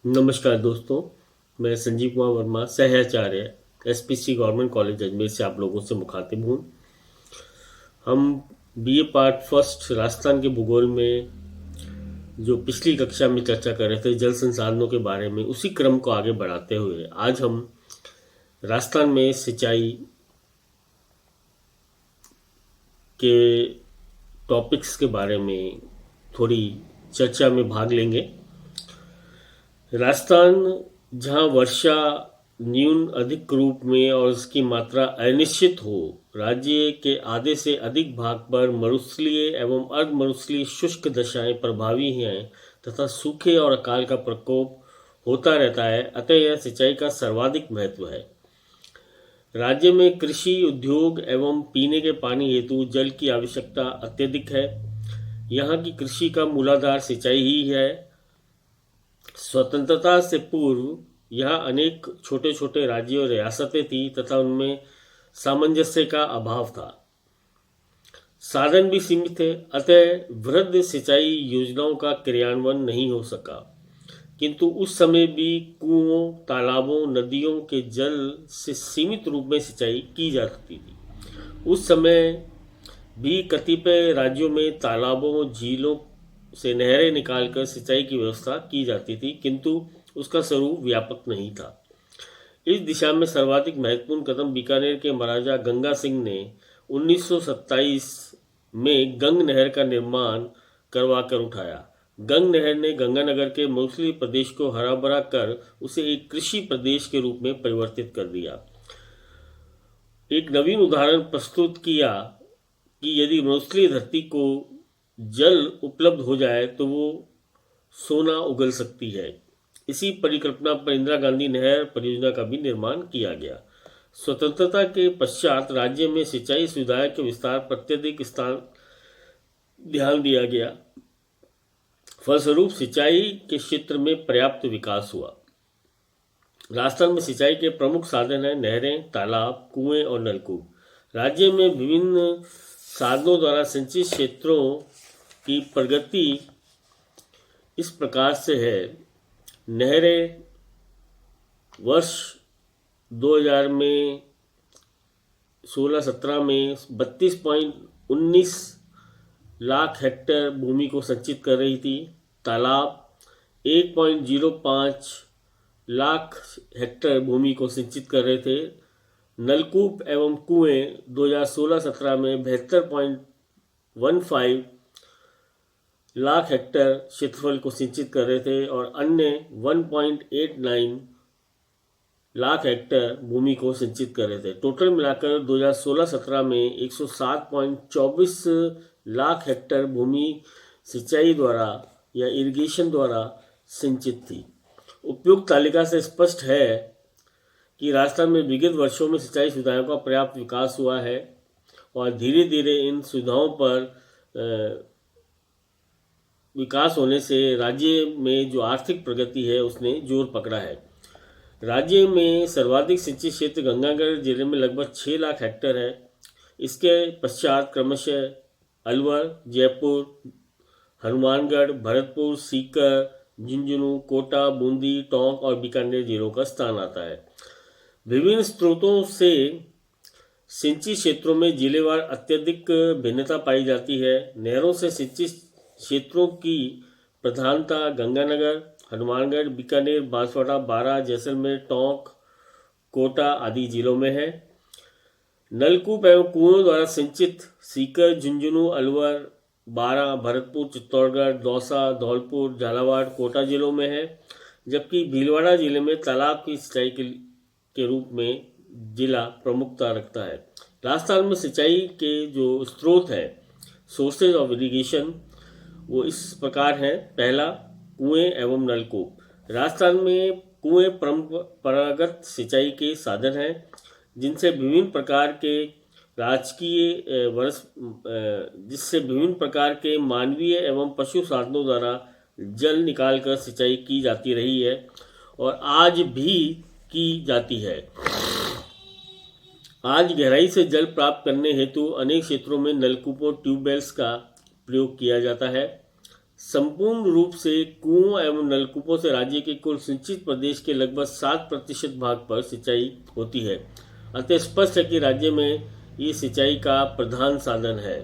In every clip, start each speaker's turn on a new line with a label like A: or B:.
A: नमस्कार दोस्तों, मैं संजीव कुमार वर्मा सहआचार्य एसपीसी गवर्नमेंट कॉलेज अजमेर से आप लोगों से मुखातिब हूँ। हम बीए पार्ट फर्स्ट राजस्थान के भूगोल में जो पिछली कक्षा में चर्चा कर रहे थे जल संसाधनों के बारे में, उसी क्रम को आगे बढ़ाते हुए आज हम राजस्थान में सिंचाई के टॉपिक्स के बारे में थोड़ी चर्चा में भाग लेंगे। राजस्थान जहाँ वर्षा न्यून अधिक रूप में और उसकी मात्रा अनिश्चित हो, राज्य के आधे से अधिक भाग पर मरुस्थलीय एवं अर्ध मरुस्थलीय शुष्क दशाएं प्रभावी हैं तथा सूखे और अकाल का प्रकोप होता रहता है, अतः यह सिंचाई का सर्वाधिक महत्व है। राज्य में कृषि उद्योग एवं पीने के पानी हेतु जल की आवश्यकता अत्यधिक है। यहाँ की कृषि का मूलाधार सिंचाई ही है। स्वतंत्रता से पूर्व यहाँ अनेक छोटे छोटे राज्य और रियासतें थी तथा उनमें सामंजस्य का अभाव था। साधन भी सीमित थे, अतः वृहद सिंचाई योजनाओं का क्रियान्वयन नहीं हो सका। किंतु उस समय भी कुओं, तालाबों, नदियों के जल से सीमित रूप में सिंचाई की जा सकती थी। उस समय भी कतिपय राज्यों में तालाबों, झीलों से नहरें निकालकर सिंचाई की व्यवस्था की जाती थी, किंतु उसका स्वरूप व्यापक नहीं था। इस दिशा में सर्वाधिक महत्वपूर्ण कदम बीकानेर के महाराजा गंगा सिंह ने 1927 में गंग नहर का निर्माण करवाकर उठाया। गंग नहर ने गंगानगर के मरुस्थलीय प्रदेश को हरा भरा कर उसे एक कृषि प्रदेश के रूप में परिवर्तित कर दिया। एक नवीन उदाहरण प्रस्तुत किया कि यदि मरुस्थलीय धरती को जल उपलब्ध हो जाए तो वो सोना उगल सकती है। इसी परिकल्पना पर इंदिरा गांधी नहर परियोजना का भी निर्माण किया गया। स्वतंत्रता के पश्चात राज्य में सिंचाई सुविधाओं के विस्तार पर अत्यधिक ध्यान दिया गया। फलस्वरूप सिंचाई के क्षेत्र में पर्याप्त विकास हुआ। राजस्थान में सिंचाई के प्रमुख साधन हैं नहरें, तालाब, कुएं और नलकूप। राज्य में विभिन्न साधनों द्वारा सिंचित क्षेत्रों की प्रगति इस प्रकार से है। नहरें वर्ष 2000 में 16-17 में 32.19 लाख हेक्टेयर भूमि को संचित कर रही थी। तालाब 1.05 लाख हेक्टेयर भूमि को सिंचित कर रहे थे। नलकूप एवं कुएं 2016-17 में 72.15 लाख हेक्टेयर क्षेत्रफल को सिंचित कर रहे थे और अन्य 1.89 लाख हेक्टेयर भूमि को सिंचित कर रहे थे। टोटल मिलाकर 2016-17 में 107.24 लाख हेक्टेयर भूमि सिंचाई द्वारा या इरिगेशन द्वारा सिंचित थी। उपयुक्त तालिका से स्पष्ट है कि राजस्थान में विगत वर्षों में सिंचाई सुविधाओं का पर्याप्त विकास हुआ है और धीरे धीरे इन सुविधाओं पर विकास होने से राज्य में जो आर्थिक प्रगति है उसने जोर पकड़ा है। राज्य में सर्वाधिक सिंचित क्षेत्र गंगानगर जिले में लगभग 6 लाख हेक्टेयर है। इसके पश्चात क्रमशः अलवर, जयपुर, हनुमानगढ़, भरतपुर, सीकर, झुंझुनू, कोटा, बूंदी, टोंक और बीकानेर जिलों का स्थान आता है। विभिन्न स्रोतों से सिंचित क्षेत्रों में जिलेवार अत्यधिक भिन्नता पाई जाती है। नहरों से सिंचित क्षेत्रों की प्रधानता गंगानगर, हनुमानगढ़, बीकानेर, बांसवाड़ा, बारां, जैसलमेर, टोंक, कोटा आदि जिलों में है। नलकूप एवं कुओं द्वारा सिंचित सीकर, झुंझुनू, अलवर, बारां, भरतपुर, चित्तौड़गढ़, दौसा, धौलपुर, झालावाड़, कोटा जिलों में है, जबकि भीलवाड़ा जिले में तालाब की सिंचाई के रूप में जिला प्रमुखता रखता है। राजस्थान में सिंचाई के जो स्रोत हैं, सोर्सेज ऑफ इरिगेशन, वो इस प्रकार हैं। पहला, कुएं एवं नलकूप। राजस्थान में कुएं परंपरागत सिंचाई के साधन हैं जिनसे विभिन्न प्रकार के जिससे विभिन्न प्रकार के मानवीय एवं पशु साधनों द्वारा जल निकालकर सिंचाई की जाती रही है और आज भी की जाती है। आज गहराई से जल प्राप्त करने हेतु अनेक क्षेत्रों में नलकूपों, ट्यूबवेल्स का प्रयोग किया जाता है। संपूर्ण रूप से कुओं एवं नलकूपों से राज्य के कुल सिंचित प्रदेश के लगभग 7% भाग पर सिंचाई होती है। अतः स्पष्ट है कि राज्य में ये सिंचाई का प्रधान साधन है।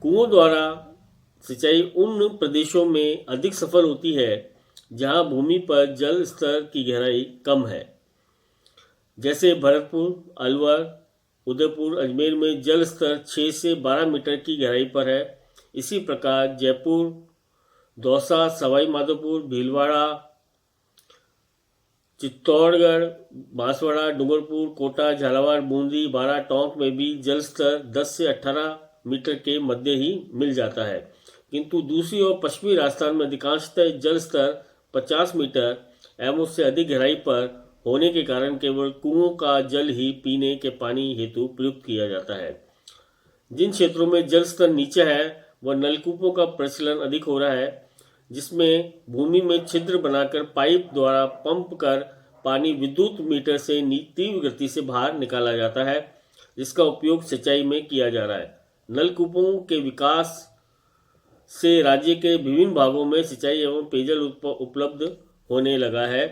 A: कुओं द्वारा सिंचाई उन प्रदेशों में अधिक सफल होती है जहां भूमि पर जल स्तर की गहराई कम है, जैसे भरतपुर, अलवर, उदयपुर, अजमेर में जल स्तर 6 से 12 मीटर की गहराई पर है। इसी प्रकार जयपुर, दौसा, सवाई माधोपुर, भीलवाड़ा, चित्तौड़गढ़, बांसवाड़ा, डूंगरपुर, कोटा, झालावाड़, बूंदी, बारा, टोंक में भी जल स्तर 10 से 18 मीटर के मध्य ही मिल जाता है। किंतु दूसरी ओर पश्चिमी राजस्थान में अधिकांशतः जल स्तर 50 मीटर एवं उससे अधिक गहराई पर होने के कारण केवल कुओं का जल ही पीने के पानी हेतु प्रयुक्त किया जाता है। जिन क्षेत्रों में जल स्तर नीचे है वह नलकूपों का प्रचलन अधिक हो रहा है, जिसमें भूमि में छिद्र बनाकर पाइप द्वारा पंप कर पानी विद्युत मीटर से तीव्र गति से बाहर निकाला जाता है, जिसका उपयोग सिंचाई में किया जा रहा है। नलकूपों के विकास से राज्य के विभिन्न भागों में सिंचाई एवं पेयजल उपलब्ध होने लगा है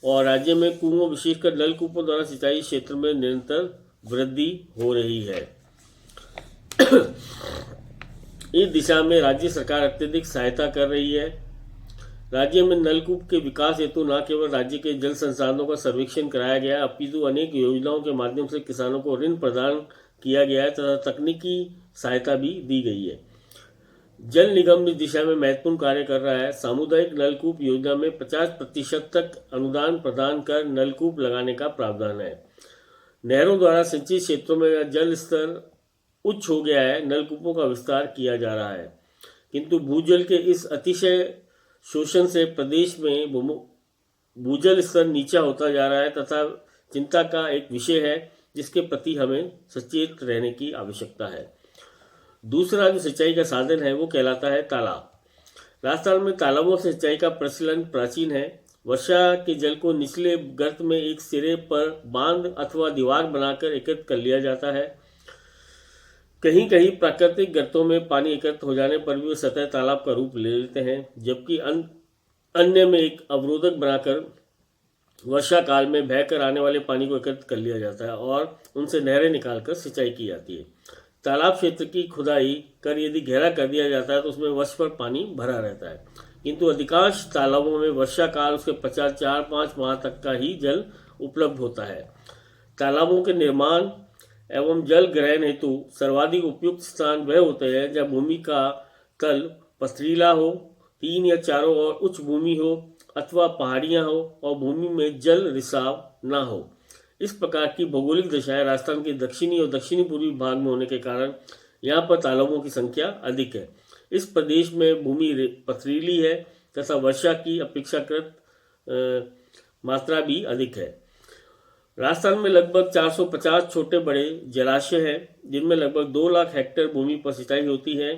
A: और राज्य में कुओं, विशेषकर नलकूपों द्वारा सिंचाई क्षेत्र में निरंतर वृद्धि हो रही है। इस दिशा में राज्य सरकार अत्यधिक सहायता कर रही है। राज्य में नलकूप के विकास हेतु न केवल राज्य के जल संसाधनों का सर्वेक्षण कराया गया, अपितु अनेक योजनाओं के माध्यम से किसानों को ऋण प्रदान किया गया है तथा तकनीकी सहायता भी दी गई है। जल निगम इस दिशा में महत्वपूर्ण कार्य कर रहा है। सामुदायिक नलकूप योजना में 50% तक अनुदान प्रदान कर नलकूप लगाने का प्रावधान है। नहरों द्वारा सिंचित क्षेत्रों में जल स्तर उच्च हो गया है, नलकूपों का विस्तार किया जा रहा है, किंतु भूजल के इस अतिशय शोषण से प्रदेश में भूजल स्तर नीचा होता जा रहा है तथा चिंता का एक विषय है, जिसके प्रति हमें सचेत रहने की आवश्यकता है। दूसरा जो सिंचाई का साधन है वो कहलाता है तालाब। राजस्थान में तालाबों से सिंचाई का प्रचलन प्राचीन है। वर्षा के जल को निचले गर्त में एक सिरे पर बांध अथवा दीवार बनाकर एकत्र कर लिया जाता है। कहीं कहीं प्राकृतिक गर्तों में पानी एकत्र हो जाने पर भी वे सतह तालाब का रूप ले लेते हैं, जबकि अन्य में एक अवरोधक बनाकर वर्षा काल में बहकर आने वाले पानी को एकत्र कर लिया जाता है और उनसे नहरें निकालकर सिंचाई की जाती है। तालाब क्षेत्र की खुदाई कर यदि गहरा कर दिया जाता है तो उसमें वर्ष भर पानी भरा रहता है, किंतु अधिकांश तालाबों में वर्षा काल उसके 4-5 माह तक का ही जल उपलब्ध होता है। तालाबों के निर्माण एवं जल ग्रहण हेतु सर्वाधिक उपयुक्त स्थान वह होते हैं जहाँ भूमि का तल पथरीला हो, 3 या चारों ओर उच्च भूमि हो अथवा पहाड़ियाँ हो और भूमि में जल रिसाव न हो। इस प्रकार की भौगोलिक दशाएं राजस्थान के दक्षिणी और दक्षिणी पूर्वी भाग में होने के कारण यहाँ पर तालाबों की संख्या अधिक है। इस प्रदेश में भूमि पथरीली है तथा वर्षा की अपेक्षाकृत मात्रा भी अधिक है। राजस्थान में लगभग 450 छोटे बड़े जलाशय हैं, जिनमें लगभग 2 लाख हेक्टेयर भूमि पर सिंचाई होती है।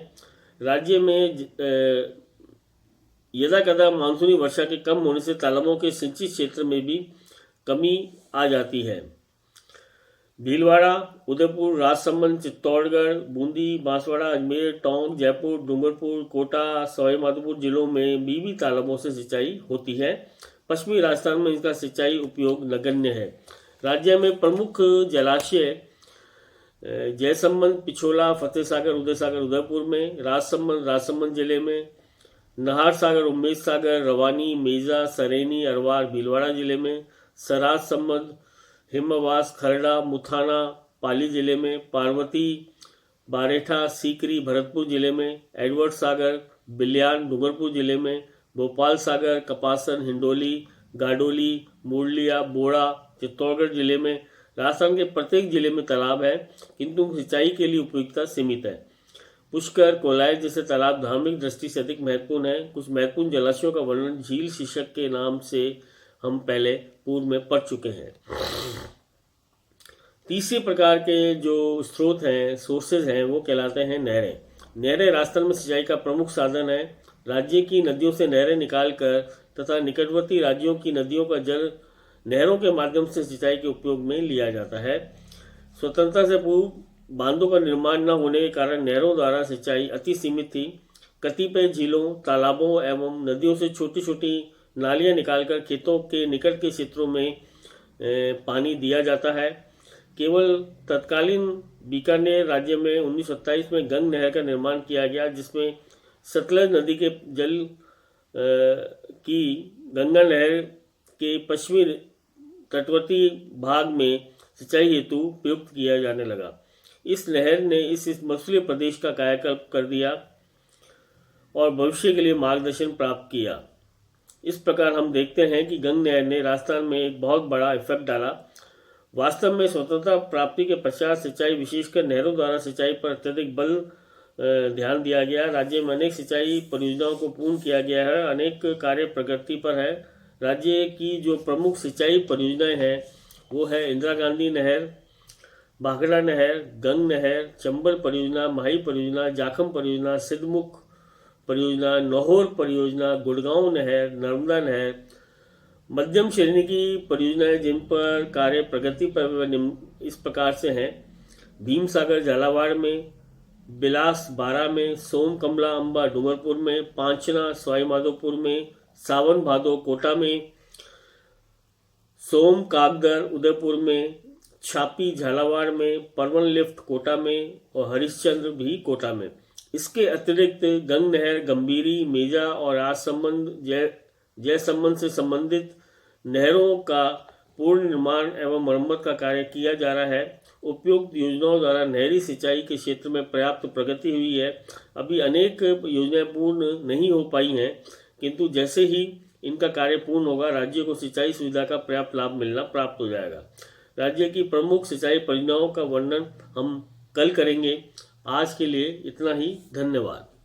A: राज्य में यदाकदा मानसूनी वर्षा के कम होने से तालाबों के सिंचित क्षेत्र में भी कमी आ जाती है। भीलवाड़ा, उदयपुर, राजसमंद, चित्तौड़गढ़, बूंदी, बांसवाड़ा, अजमेर, टोंक, जयपुर, डूंगरपुर, कोटा, सवाई माधोपुर जिलों में भी तालाबों से सिंचाई होती है। पश्चिमी राजस्थान में इसका सिंचाई उपयोग नगण्य है। राज्य में प्रमुख जलाशय जयसमंद, पिछोला, फतेह सागर, उदय सागर उदयपुर में, राजसमंद जिले में, नाहर सागर, उमेश सागर, रवानी, मेजा, सरेनी, अरवार भीलवाड़ा जिले में, सराज संबंध, हिमवास, खरड़ा, मुथाना पाली जिले में, पार्वती, बारेठा, सीकरी भरतपुर जिले में, एडवर्ड सागर, बिल्यान डूंगरपुर जिले में, भोपाल सागर, कपासन, हिंडोली, गाडोली, मुरलिया, बोड़ा चित्तौड़गढ़ जिले में। राजस्थान के प्रत्येक जिले में तालाब है, किंतु सिंचाई के लिए उपयोगिता सीमित है। पुष्कर, कोलायत जैसे तालाब धार्मिक दृष्टि से अधिक महत्वपूर्ण है। कुछ महत्वपूर्ण जलाशयों का वर्णन झील शीर्षक के नाम से हम पहले पूर्व में पढ़ चुके हैं। तीसरे प्रकार के जो स्रोत हैं, सोर्सेज हैं, वो कहलाते हैं नहरें। नहरें राजस्थान में सिंचाई का प्रमुख साधन है। राज्य की नदियों से नहरें निकालकर तथा निकटवर्ती राज्यों की नदियों का जल नहरों के माध्यम से सिंचाई के उपयोग में लिया जाता है। स्वतंत्रता से पूर्व बांधों का निर्माण न होने के कारण नहरों द्वारा सिंचाई अति सीमित थी। कतिपय झीलों, तालाबों एवं नदियों से छोटी छोटी नालियां निकालकर खेतों के निकट के क्षेत्रों में पानी दिया जाता है। केवल तत्कालीन बीकानेर राज्य में 1927 में गंग नहर का निर्माण किया गया, जिसमें सतलज नदी के जल की गंगा नहर के पश्चिमी तटवर्ती भाग में सिंचाई हेतु प्रयुक्त किया जाने लगा। इस नहर ने इस मफसली प्रदेश का कायाकल्प कर दिया और भविष्य के लिए मार्गदर्शन प्राप्त किया। इस प्रकार हम देखते हैं कि गंग नहर ने राजस्थान में एक बहुत बड़ा इफेक्ट डाला। वास्तव में स्वतंत्रता प्राप्ति के पश्चात सिंचाई, विशेषकर नहरों द्वारा सिंचाई पर अत्यधिक बल ध्यान दिया गया। राज्य में अनेक सिंचाई परियोजनाओं को पूर्ण किया गया है, अनेक कार्य प्रगति पर है। राज्य की जो प्रमुख सिंचाई परियोजनाएं हैं वो है इंदिरा गांधी नहर, भाखड़ा नहर, गंग नहर, चंबल परियोजना, माही परियोजना, जाखम परियोजना, सिद्धमुख परियोजना, नौहर परियोजना, गुड़गांव नहर, नर्मदा नहर। मध्यम श्रेणी की परियोजनाएं जिन पर कार्य प्रगति पर इस प्रकार से हैं: भीम सागर झालावाड़ में, बिलास बारा में, सोम कमला अंबा डूंगरपुर में, पांचना सवाई माधोपुर में, सावन भादो कोटा में, सोम कागदर उदयपुर में, छापी झालावाड़ में, परवन लिफ्ट कोटा में और हरिश्चंद्र भी कोटा में। इसके अतिरिक्त गंग नहर, गंभीरी, मेजा और जय संबंध से संबंधित नहरों का पूर्ण निर्माण एवं मरम्मत का कार्य किया जा रहा है। उपयुक्त योजनाओं द्वारा नहरी सिंचाई के क्षेत्र में पर्याप्त प्रगति हुई है। अभी अनेक योजनाएं पूर्ण नहीं हो पाई हैं, किंतु जैसे ही इनका कार्य पूर्ण होगा, राज्य को सिंचाई सुविधा का पर्याप्त लाभ मिलना प्राप्त हो जाएगा। राज्य की प्रमुख सिंचाई परियोजनाओं का वर्णन हम कल करेंगे। आज के लिए इतना ही। धन्यवाद।